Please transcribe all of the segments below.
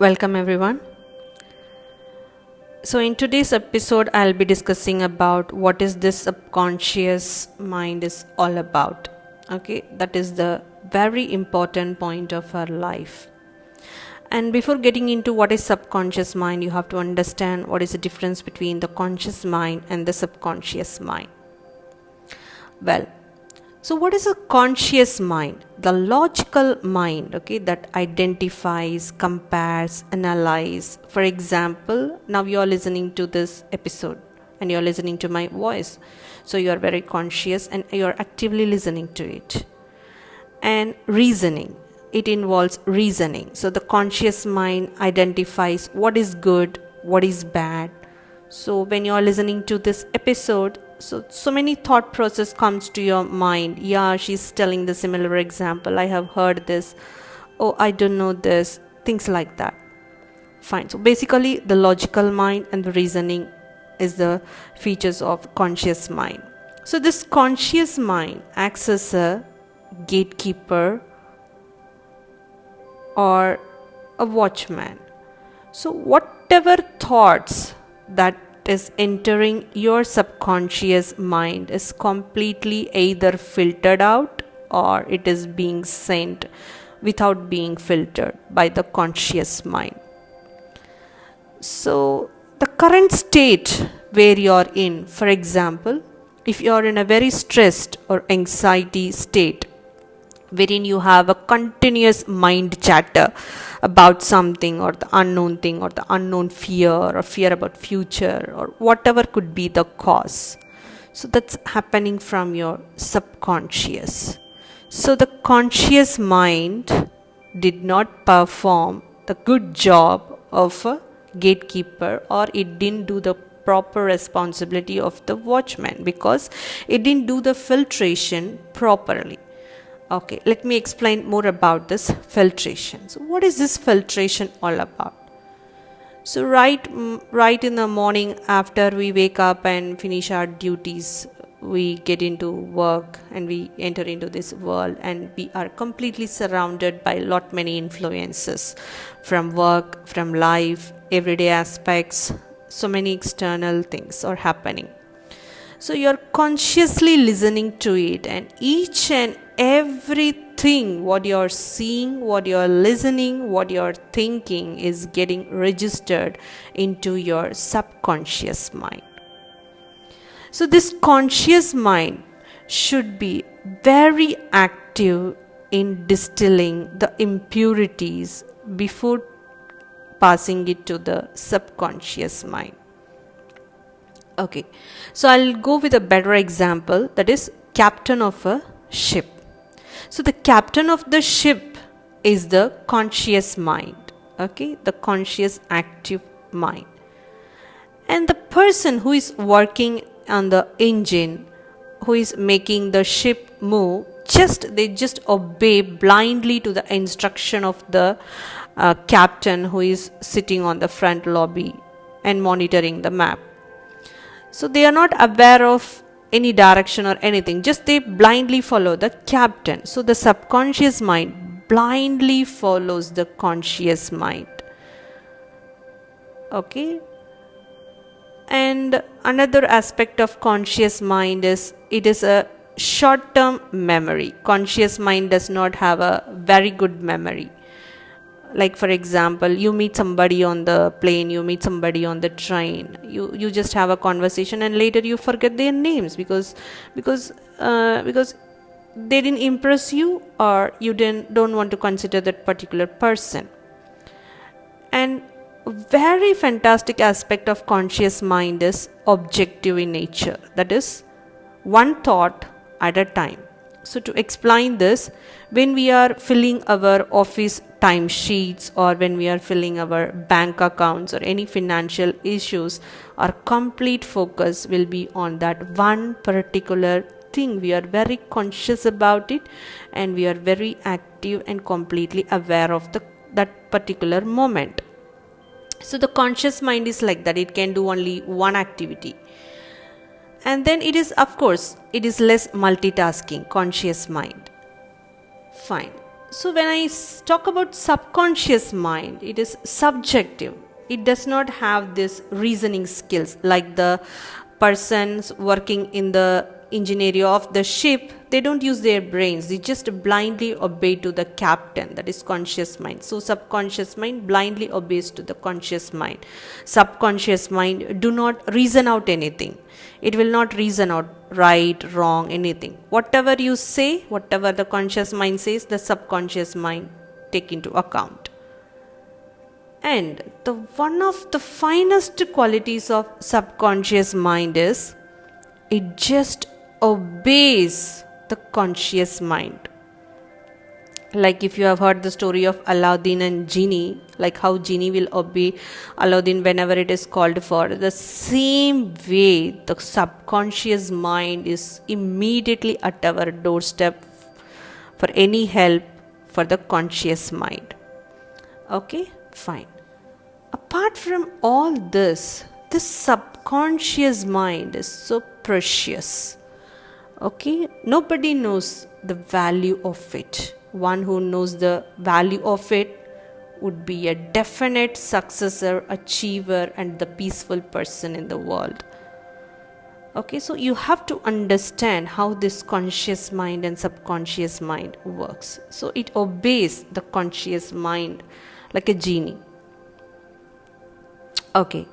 Welcome everyone. So in today's episode I'll be discussing about what is this subconscious mind is all about. Okay, that is the very important point of our life. And before getting into what is subconscious mind, you have to understand what is the difference between the conscious mind and the subconscious mind. Well, so what is a conscious mind? The logical mind, okay, that identifies, compares, analyze. For example, now you are listening to this episode and you are listening to my voice. So you are very conscious and you are actively listening to it. And reasoning, it involves reasoning. So the conscious mind identifies what is good, what is bad. So when you are listening to this episode, so many thought process comes to your mind. Yeah, she's telling the similar example. I have heard this. Oh, I don't know this. Things like that. Fine. So basically the logical mind and the reasoning is the features of conscious mind. So this conscious mind acts as a gatekeeper or a watchman. So whatever thoughts that is entering your subconscious mind is completely either filtered out or it is being sent without being filtered by the conscious mind. So the current state where you are in, for example, if you are in a very stressed or anxiety state wherein you have a continuous mind chatter about something or the unknown fear or fear about future or whatever could be the cause. So that's happening from your subconscious. So the conscious mind did not perform the good job of a gatekeeper, or it didn't do the proper responsibility of the watchman because it didn't do the filtration properly. Okay, let me explain more about this filtration. So what is this filtration all about? So right in the morning after we wake up and finish our duties, we get into work and we enter into this world and we are completely surrounded by lot many influences from work, from life, everyday aspects. So many external things are happening. So you're consciously listening to it, and each and everything what you're seeing, what you're listening, what you're thinking is getting registered into your subconscious mind. So this conscious mind should be very active in distilling the impurities before passing it to the subconscious mind. Okay, so I'll go with a better example, that is captain of a ship. So the captain of the ship is the conscious mind, okay, the conscious active mind. And the person who is working on the engine, who is making the ship move, they just obey blindly to the instruction of the captain who is sitting on the front lobby and monitoring the map. So they are not aware of any direction or anything, just they blindly follow the captain. So the subconscious mind blindly follows the conscious mind. Okay. And another aspect of conscious mind is it is a short-term memory. Conscious mind does not have a very good memory. Like for example, you meet somebody on the plane, you meet somebody on the train, you just have a conversation and later you forget their names because they didn't impress you, or you don't want to consider that particular person. And very fantastic aspect of conscious mind is objective in nature, that is one thought at a time. So to explain this, when we are filling our office timesheets or when we are filling our bank accounts or any financial issues, our complete focus will be on that one particular thing. We are very conscious about it and we are very active and completely aware of that particular moment. So the conscious mind is like that, it can do only one activity. And then it is, of course, it is less multitasking, conscious mind. Fine. So when I talk about subconscious mind, it is subjective. It does not have this reasoning skills like the persons working in the engineering of the ship. They don't use their brains. They just blindly obey to the captain. That is conscious mind. So subconscious mind blindly obeys to the conscious mind. Subconscious mind do not reason out anything. It will not reason out right, wrong, anything. Whatever you say, whatever the conscious mind says, the subconscious mind take into account. And the one of the finest qualities of subconscious mind is it just obeys the conscious mind. Like if you have heard the story of Aladdin and Genie, like how Genie will obey Aladdin whenever it is called for. The same way the subconscious mind is immediately at our doorstep for any help for the conscious mind. Okay, fine. Apart from all this subconscious mind is so precious. Okay, nobody knows the value of it. One who knows the value of it would be a definite successor, achiever, and the peaceful person in the world. Okay, so you have to understand how this conscious mind and subconscious mind works. So it obeys the conscious mind like a genie. Okay,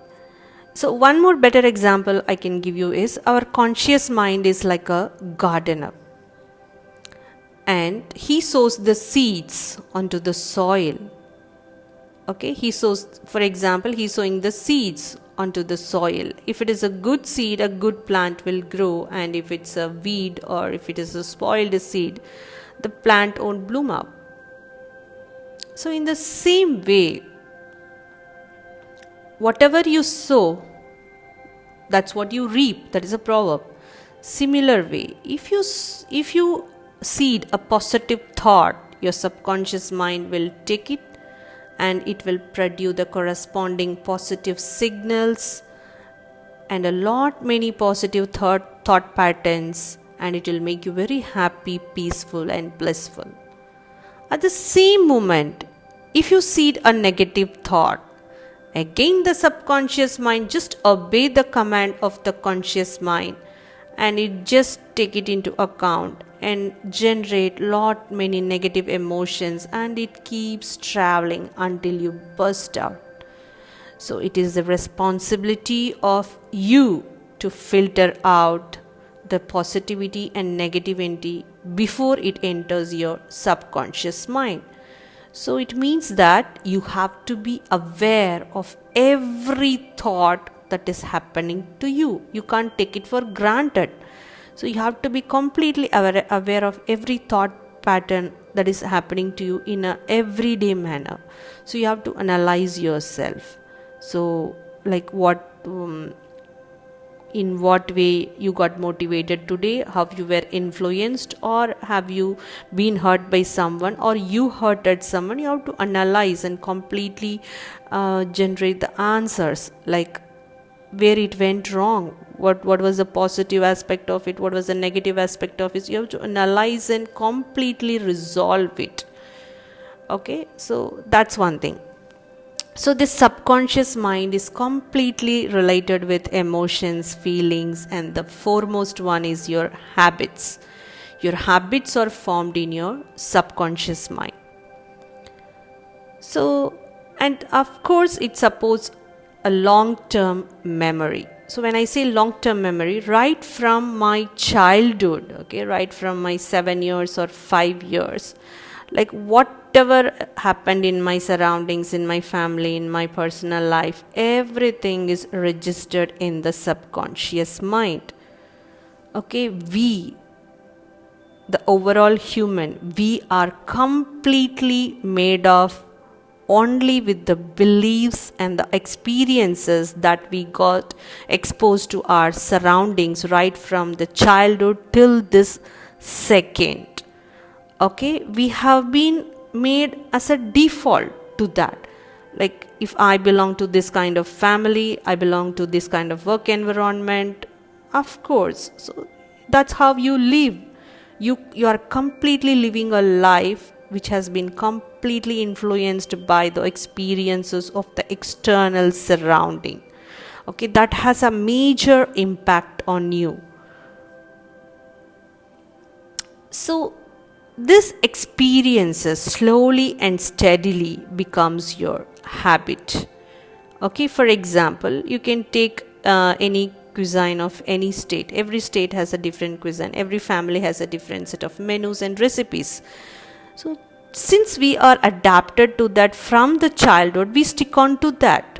so one more better example I can give you is our conscious mind is like a gardener. And he sows the seeds onto the soil. Okay, he sows, for example, he's sowing the seeds onto the soil. If it is a good seed, a good plant will grow. And if it's a weed or if it is a spoiled seed, the plant won't bloom up. So in the same way, whatever you sow, that's what you reap. That is a proverb. Similar way, if you seed a positive thought, your subconscious mind will take it and it will produce the corresponding positive signals and a lot many positive thought patterns, and it will make you very happy, peaceful and blissful. At the same moment, if you seed a negative thought, again the subconscious mind just obey the command of the conscious mind and it just take it into account and generate lot many negative emotions, and it keeps traveling until you burst out. So it is the responsibility of you to filter out the positivity and negativity before it enters your subconscious mind. So it means that you have to be aware of every thought that is happening to you. You can't take it for granted. So you have to be completely aware of every thought pattern that is happening to you in a everyday manner. So you have to analyze yourself. So like in what way you got motivated today, how you were influenced, or have you been hurt by someone, or you hurted someone. You have to analyze and completely generate the answers, like where it went wrong, what was the positive aspect of it, what was the negative aspect of it. You have to analyze and completely resolve it. Okay, so that's one thing. So this subconscious mind is completely related with emotions, feelings, and the foremost one is your habits. Your habits are formed in your subconscious mind. So, and of course it supports a long-term memory. So when I say long-term memory, right from my childhood, okay, right from my 7 years or 5 years, like whatever happened in my surroundings, in my family, in my personal life, everything is registered in the subconscious mind. Okay, we, the overall human, we are completely made of only with the beliefs and the experiences that we got exposed to our surroundings right from the childhood till this second. Okay, we have been made as a default to that. Like if I belong to this kind of family, I belong to this kind of work environment, of course. So that's how you live. You are completely living a life which has been completely influenced by the experiences of the external surrounding. Okay, that has a major impact on you. So this experiences slowly and steadily becomes your habit. Okay, for example, you can take any cuisine of any state. Every state has a different cuisine. Every family has a different set of menus and recipes. So since we are adapted to that from the childhood, we stick on to that.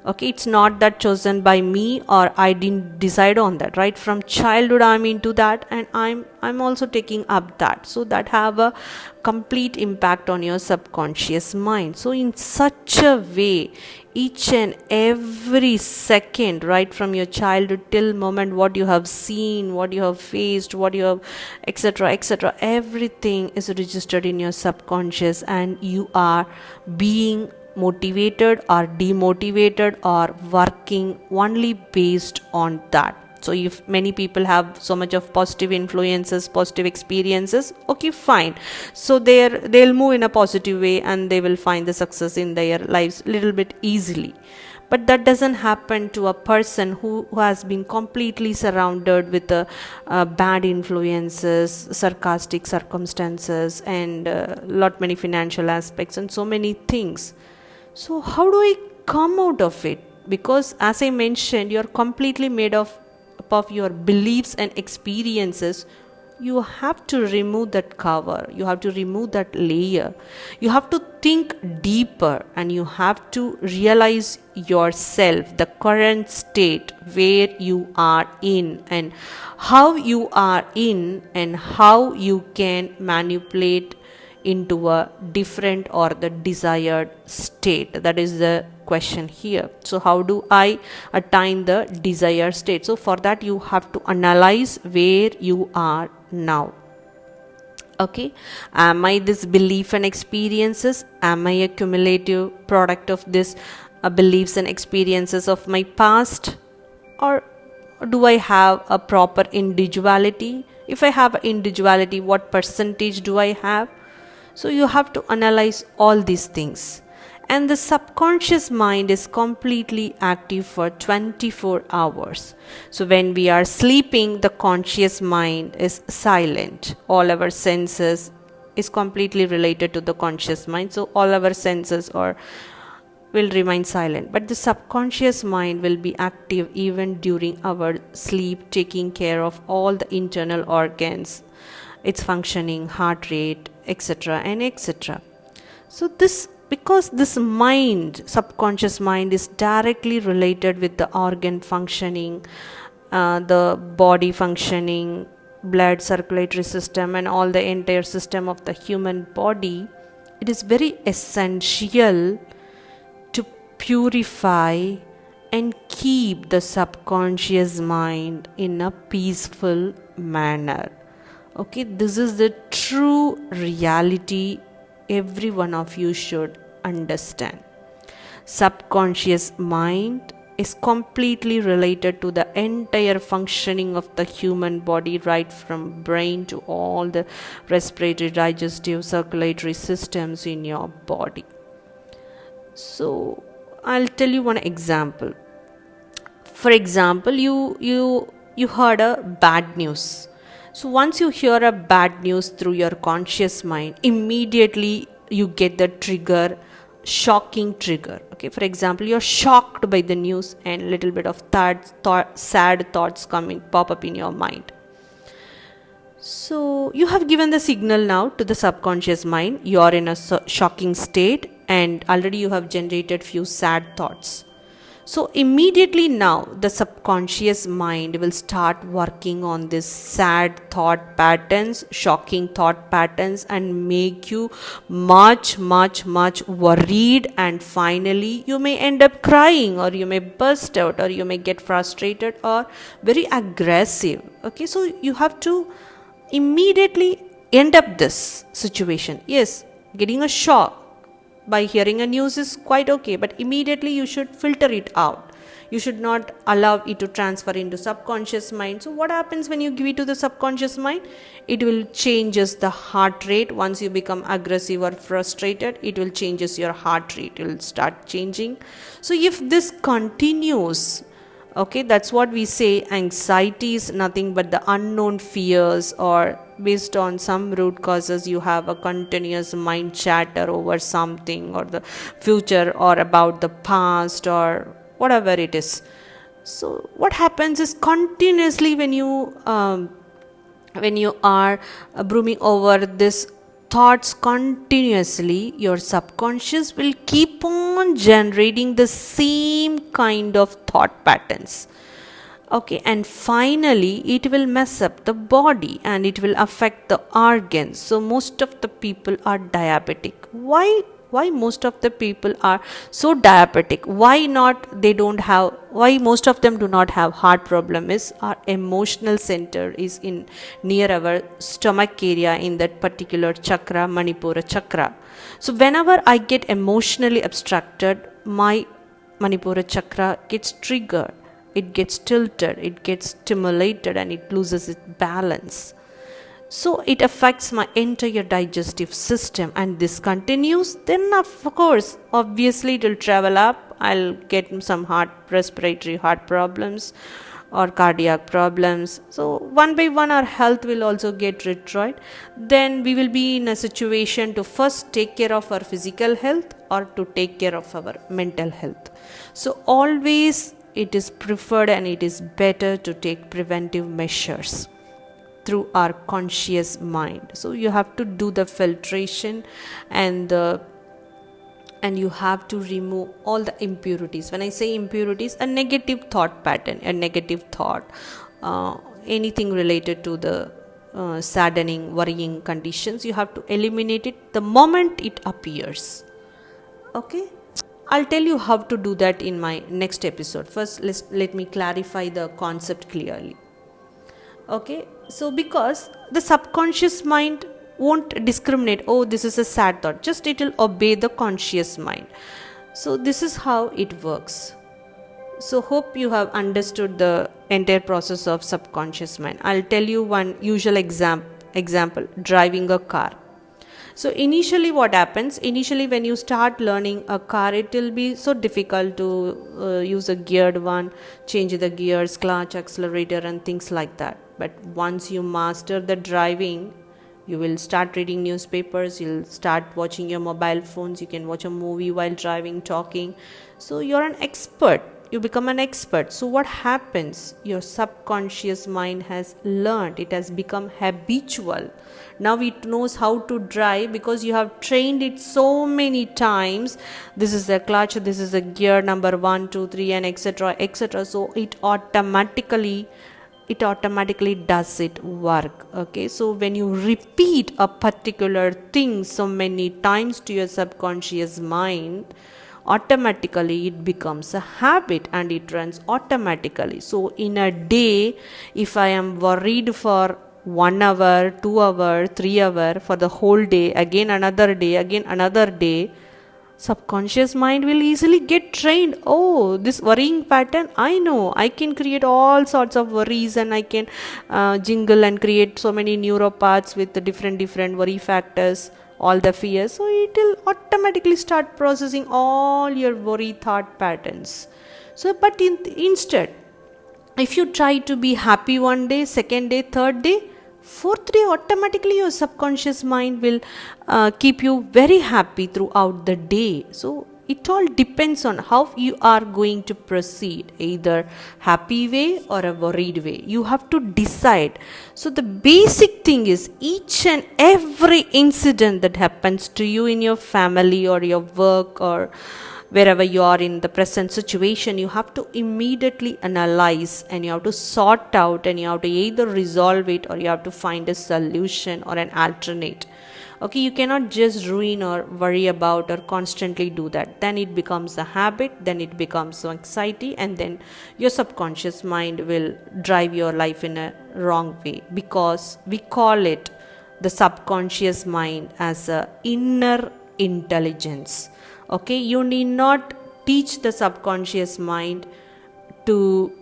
Okay, it's not that chosen by me or I didn't decide on that, right? From childhood I'm into that, and I'm also taking up that. So that have a complete impact on your subconscious mind. So in such a way, each and every second, right from your childhood till moment, what you have seen, what you have faced, what you have, etc., everything is registered in your subconscious, and you are being motivated or demotivated or working only based on that. So if many people have so much of positive influences, positive experiences, okay, fine. So they'll move in a positive way and they will find the success in their lives a little bit easily. But that doesn't happen to a person who has been completely surrounded with bad influences, sarcastic circumstances, and lot many financial aspects and so many things. So how do I come out of it? Because as I mentioned, you're completely made up of your beliefs and experiences. You have to remove that cover. You have to remove that layer. You have to think deeper, and you have to realize yourself, the current state where you are in, and how you are in, and how you can manipulate into a different or the desired state. That is the question here. So how do I attain the desired state? So for that you have to analyze where you are now. Okay, am I this belief and experiences? Am I a cumulative product of this beliefs and experiences of my past? Or do I have a proper individuality? If I have individuality, what percentage do I have? So you have to analyze all these things. And the subconscious mind is completely active for 24 hours. So when we are sleeping, the conscious mind is silent. All our senses is completely related to the conscious mind. So all our senses will remain silent. But the subconscious mind will be active even during our sleep, taking care of all the internal organs, its functioning, heart rate, etc. and etc. So this, because this mind, subconscious mind, is directly related with the organ functioning, the body functioning, blood circulatory system, and all the entire system of the human body, it is very essential to purify and keep the subconscious mind in a peaceful manner. Okay, this is the true reality every one of you should understand. Subconscious mind is completely related to the entire functioning of the human body, right from brain to all the respiratory, digestive, circulatory systems in your body. So I'll tell you one example. For example, you heard a bad news. So once you hear a bad news through your conscious mind, immediately you get the trigger, shocking trigger. Okay, for example, you're shocked by the news and a little bit of sad thoughts pop up in your mind. So you have given the signal now to the subconscious mind. You are in a shocking state, and already you have generated few sad thoughts. So immediately now the subconscious mind will start working on this sad thought patterns, shocking thought patterns, and make you much worried, and finally you may end up crying, or you may burst out, or you may get frustrated or very aggressive. Okay, so you have to immediately end up this situation. Yes, getting a shock by hearing a news is quite okay, but immediately you should filter it out. You should not allow it to transfer into subconscious mind. So what happens when you give it to the subconscious mind? It will changes the heart rate. Once you become aggressive or frustrated, it will changes your heart rate. It will start changing. So if this continues, okay, that's what we say. Anxiety is nothing but the unknown fears, or based on some root causes you have a continuous mind chatter over something or the future or about the past or whatever it is. So what happens is, continuously when you are brooding over this thoughts continuously, your subconscious will keep on generating the same kind of thought patterns. Okay, and finally it will mess up the body and it will affect the organs. So most of the people are diabetic. Why most of the people are so diabetic? Why most of them do not have heart problem? Is our emotional center is in near our stomach area, in that particular chakra, Manipura chakra. So whenever I get emotionally abstracted, my Manipura chakra gets triggered, it gets tilted, it gets stimulated, and it loses its balance. So it affects my entire digestive system, and this continues, then of course obviously it will travel up. I'll get some respiratory heart problems or cardiac problems. So one by one our health will also get destroyed. Then we will be in a situation to first take care of our physical health or to take care of our mental health. So always it is preferred and it is better to take preventive measures through our conscious mind. So you have to do the filtration and you have to remove all the impurities. When I say impurities, a negative thought pattern, a negative thought, anything related to the saddening, worrying conditions, you have to eliminate it the moment it appears. Okay, I'll tell you how to do that in my next episode. First, let me clarify the concept clearly. Okay, so because the subconscious mind won't discriminate, oh, this is a sad thought, just it will obey the conscious mind. So this is how it works. So hope you have understood the entire process of subconscious mind. I'll tell you one usual example, driving a car. So initially what happens, when you start learning a car, it will be so difficult to use a geared one, change the gears, clutch, accelerator and things like that. But once you master the driving, you will start reading newspapers, you'll start watching your mobile phones, you can watch a movie while driving, talking. So you're an expert, you become an expert. So what happens, your subconscious mind has learned, it has become habitual. Now it knows how to drive because you have trained it so many times. This is the clutch, this is the gear number 1, 2, 3 and etc. etc. So it automatically does it work. Okay, so when you repeat a particular thing so many times to your subconscious mind, automatically it becomes a habit and it runs automatically. So in a day, if I am worried for 1 hour, 2 hour, 3 hour, for the whole day, again another day, subconscious mind will easily get trained. Oh, this worrying pattern, I know, I can create all sorts of worries and I can jingle and create so many neuropaths with the different worry factors, all the fears. So it will automatically start processing all your worry thought patterns. So but instead, if you try to be happy one day, second day, third day, fourth day, automatically your subconscious mind will keep you very happy throughout the day. So it all depends on how you are going to proceed, either happy way or a worried way. You have to decide. So the basic thing is, each and every incident that happens to you in your family or your work or wherever you are in the present situation, you have to immediately analyze and you have to sort out and you have to either resolve it or you have to find a solution or an alternate. Okay, you cannot just ruin or worry about or constantly do that. Then it becomes a habit, then it becomes anxiety, and then your subconscious mind will drive your life in a wrong way, because we call it the subconscious mind as a inner intelligence. Okay, you need not teach the subconscious mind to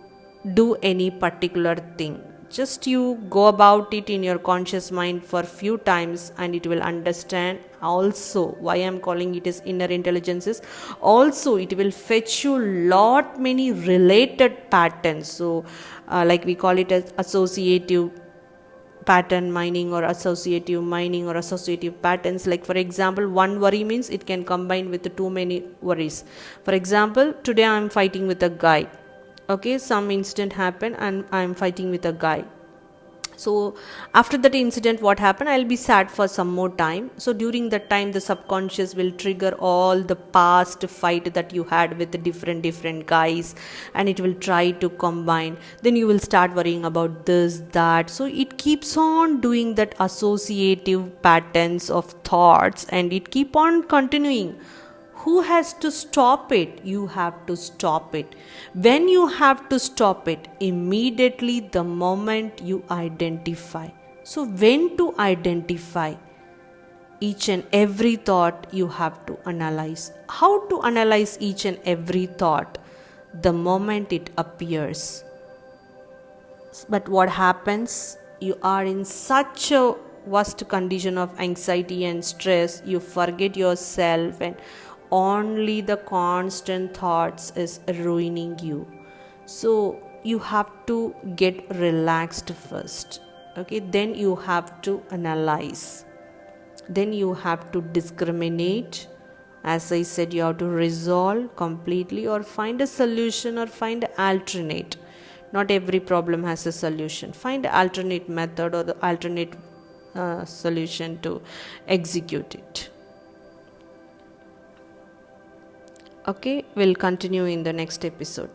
do any particular thing. Just you go about it in your conscious mind for few times and it will understand. Also, why I'm calling it as inner intelligences, also it will fetch you lot many related patterns. So like we call it as associative pattern mining or associative patterns. Like for example, one worry means it can combine with too many worries. For example, today I'm fighting with a guy. Okay, some incident happened and I'm fighting with a guy. So after that incident, what happened, I'll be sad for some more time. So during that time, the subconscious will trigger all the past fight that you had with the different guys, and it will try to combine. Then you will start worrying about this, that. So it keeps on doing that associative patterns of thoughts, and it keep on continuing. Who has to stop it? You have to stop it. When you have to stop it, immediately the moment you identify. So when to identify? Each and every thought you have to analyze. How to analyze each and every thought? The moment it appears. But what happens? You are in such a worst condition of anxiety and stress, you forget yourself, and only the constant thoughts is ruining you. So you have to get relaxed first. Okay, then you have to analyze, then you have to discriminate. As I said, you have to resolve completely or find a solution or find an alternate. Not every problem has a solution. Find an alternate method or the alternate solution to execute it. Okay, we'll continue in the next episode.